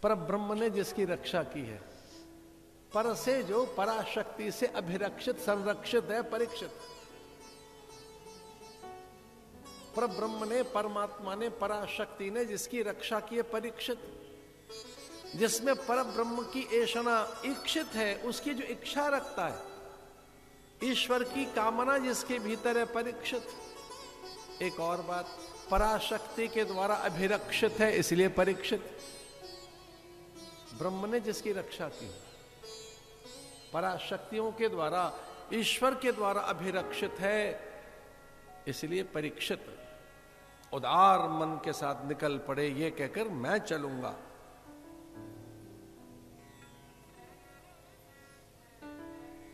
पर ब्रह्म ने जिसकी रक्षा की है, पर से जो पराशक्ति से अभिरक्षित संरक्षित है, परीक्षित। पर ब्रह्म ने, परमात्मा ने, पराशक्ति ने जिसकी रक्षा की है, परीक्षित। जिसमें पर ब्रह्म की ऐशना इच्छित है, उसकी जो इच्छा रखता है, ईश्वर की कामना जिसके भीतर है, परीक्षित। एक और बात, पराशक्ति के द्वारा अभिरक्षित है, इसलिए परीक्षित। ब्रह्म ने जिसकी रक्षा की, पराशक्तियों के द्वारा, ईश्वर के द्वारा अभिरक्षित है, इसलिए परीक्षित। उदार मन के साथ निकल पड़े, ये कहकर मैं चलूंगा।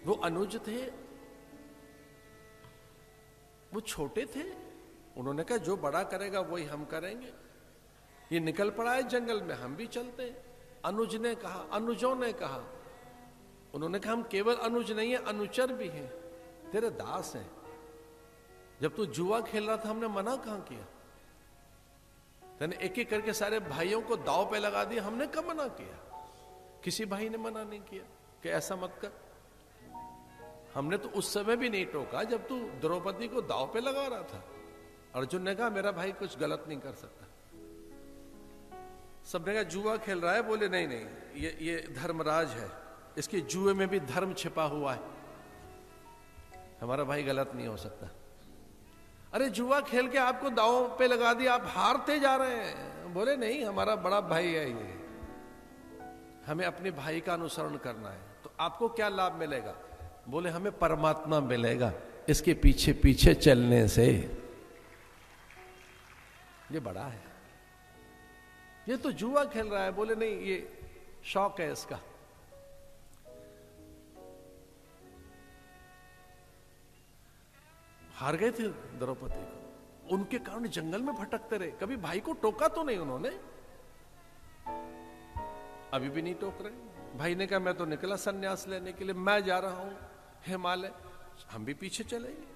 वो अनुज थे, वो छोटे थे, उन्होंने कहा जो बड़ा करेगा वही हम करेंगे। ये निकल पड़ा है जंगल में, हम भी चलते हैं। अनुज ने कहा, अनुजों ने कहा, उन्होंने कहा हम केवल अनुज नहीं है, अनुचर भी हैं, तेरे दास हैं। जब तू जुआ खेल रहा था हमने मना कहां किया? तेने एक एक करके सारे भाइयों को दांव पे लगा दिया, हमने कब मना किया? किसी भाई ने मना नहीं किया कि ऐसा मत कर। हमने तो उस समय भी नहीं टोका जब तू द्रौपदी को दांव पे लगा रहा था। अर्जुन ने कहा मेरा भाई कुछ गलत नहीं कर सकता। सबने कहा जुआ खेल रहा है, बोले नहीं नहीं, ये धर्मराज है, इसके जुए में भी धर्म छिपा हुआ है, हमारा भाई गलत नहीं हो सकता। अरे जुआ खेल के आपको दांव पे लगा दिया, आप हारते जा रहे हैं। बोले नहीं, हमारा बड़ा भाई है ये, हमें अपने भाई का अनुसरण करना है। तो आपको क्या लाभ मिलेगा? बोले हमें परमात्मा मिलेगा इसके पीछे पीछे चलने से। ये बड़ा है, ये तो जुआ खेल रहा है। बोले नहीं, ये शौक है इसका। हार गए थे द्रौपदी को, उनके कारण जंगल में भटकते रहे। कभी भाई को टोका तो नहीं उन्होंने, अभी भी नहीं टोक रहे। भाई ने कहा मैं तो निकला सन्यास लेने के लिए, मैं जा रहा हूं हिमालय, हम भी पीछे चलेंगे।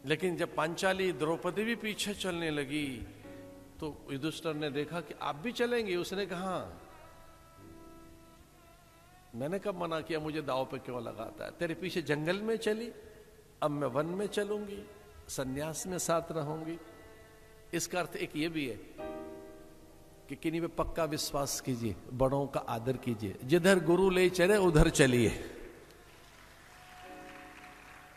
लेकिन जब पांचाली द्रौपदी भी पीछे चलने लगी तो युधिष्ठिर ने देखा कि आप भी चलेंगे। उसने कहा मैंने कब मना किया, मुझे दांव पे क्यों लगाता है? तेरे पीछे जंगल में चली, अब मैं वन में चलूंगी, सन्यास में साथ रहूंगी। इसका अर्थ एक ये भी है कि किन्हीं पे पक्का विश्वास कीजिए, बड़ों का आदर कीजिए। जिधर गुरु ले चले उधर चलिए।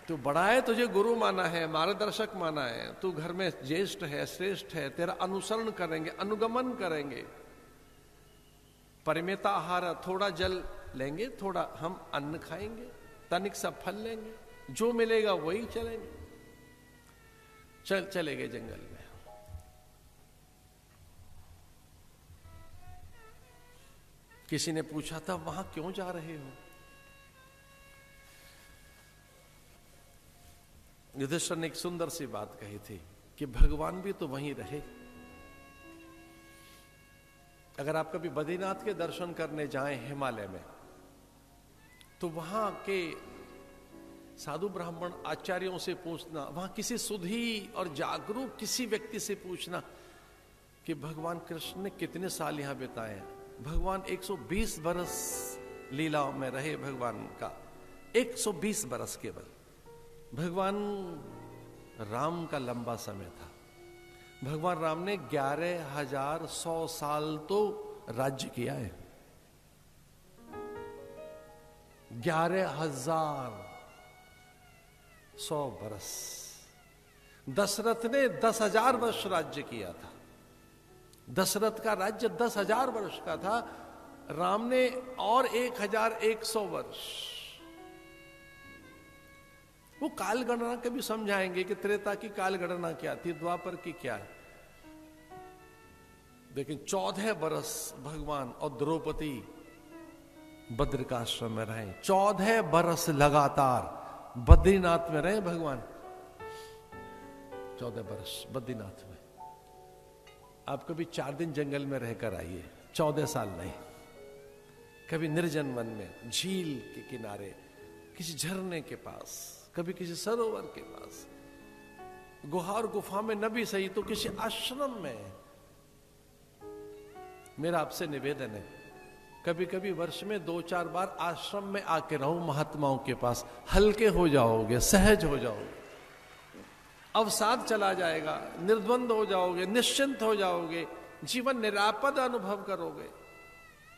तू बड़ा है, तुझे गुरु माना है, मार्गदर्शक माना है, तू घर में ज्येष्ठ है, श्रेष्ठ है, तेरा अनुसरण करेंगे, अनुगमन करेंगे। परिमेता आहार, थोड़ा जल लेंगे, थोड़ा हम अन्न खाएंगे, तनिक सा फल लेंगे, जो मिलेगा वही चलेंगे। चले गए जंगल में। किसी ने पूछा था वहां क्यों जा रहे हो? युधिष्ठिर ने एक सुंदर सी बात कही थी कि भगवान भी तो वहीं रहे। अगर आप कभी बद्रीनाथ के दर्शन करने जाएं हिमालय में, तो वहां के साधु ब्राह्मण आचार्यों से पूछना, वहां किसी सुधी और जागरूक किसी व्यक्ति से पूछना कि भगवान कृष्ण ने कितने साल यहां बिताए हैं। भगवान 120 बरस लीलाओं में रहे। भगवान का 120 बरस केवल। भगवान राम का लंबा समय था। भगवान राम ने 11,100 साल तो राज्य किया है। 11,100 बरस। दशरथ ने 10,000 वर्ष राज्य किया था। दशरथ का राज्य 10,000 वर्ष का था। राम ने और 1,100 वर्ष। वो काल गणना कभी समझाएंगे कि त्रेता की काल गणना क्या थी, द्वापर की क्या है। लेकिन 14 बरस भगवान और द्रौपदी बद्रिकाश्रम में रहे। 14 बरस लगातार बद्रीनाथ में रहे भगवान। 14 बरस बद्रीनाथ में। आप कभी 4 दिन जंगल में रहकर आइए, 14 साल नहीं। कभी निर्जन वन में, झील के किनारे, किसी झरने के पास, कभी किसी सरोवर के पास, गुहा और गुफा में न भी सही तो किसी आश्रम में मेरा आपसे निवेदन है, कभी कभी वर्ष में 2-4 बार आश्रम में आके रहो महात्माओं के पास, हल्के हो जाओगे, सहज हो जाओगे, अवसाद चला जाएगा, निर्द्वंद हो जाओगे, निश्चिंत हो जाओगे, जीवन निरापद अनुभव करोगे।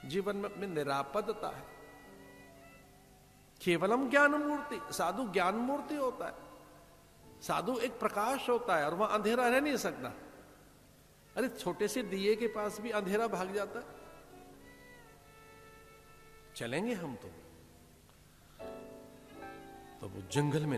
जीवन में निरापदता है। केवलम ज्ञान मूर्ति, साधु ज्ञान मूर्ति होता है, साधु एक प्रकाश होता है और वहां अंधेरा रह नहीं सकता। अरे छोटे से दिए के पास भी अंधेरा भाग जाता है। चलेंगे हम तो वो जंगल में